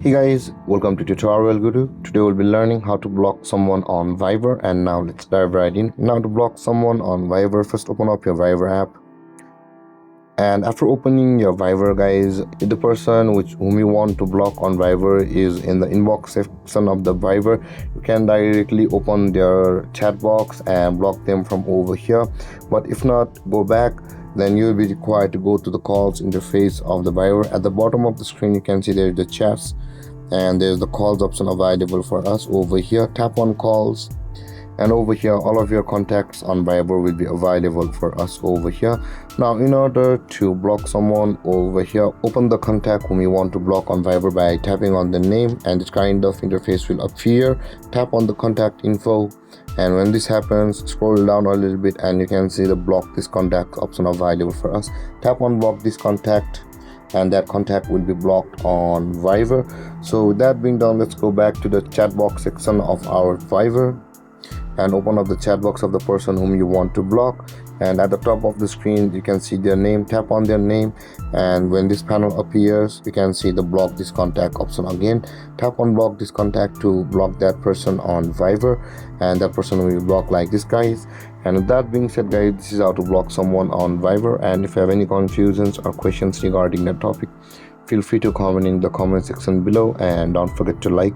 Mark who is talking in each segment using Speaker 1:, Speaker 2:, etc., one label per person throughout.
Speaker 1: Hey guys, welcome to TutorialGuru. Today we'll be learning how to block someone on Viber, and now let's dive right in. Now to block someone on Viber, first open up your Viber app, and after opening your Viber, guys, if the person whom you want to block on Viber is in the inbox section of the Viber, you can directly open their chat box and block them from over here. But if not, go back. Then you will be required to go to the calls interface of the Viber. At the bottom of the screen, you can see there's the chats and there's the calls option available for us over here. Tap on calls, and over here all of your contacts on Viber will be available for us over here. Now in order to block someone over here, open the contact whom you want to block on Viber by tapping on the name, and this kind of interface will appear. Tap on the contact info, and when this happens, scroll down a little bit and you can see the block this contact option available for us. Tap on block this contact, and that contact will be blocked on Viber. So with that being done, let's go back to the chat box section of our Viber and open up the chat box of the person whom you want to block. And at the top of the screen you can see their name. Tap on their name, and when this panel appears, you can see the block this contact option again. Tap on block this contact to block that person on Viber, and that person will be blocked like this, guys. And with that being said, guys, this is how to block someone on Viber. And if you have any confusions or questions regarding that topic, feel free to comment in the comment section below, and don't forget to like,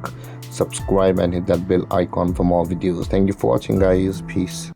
Speaker 1: subscribe and hit that bell icon for more videos. Thank you for watching, guys. Peace.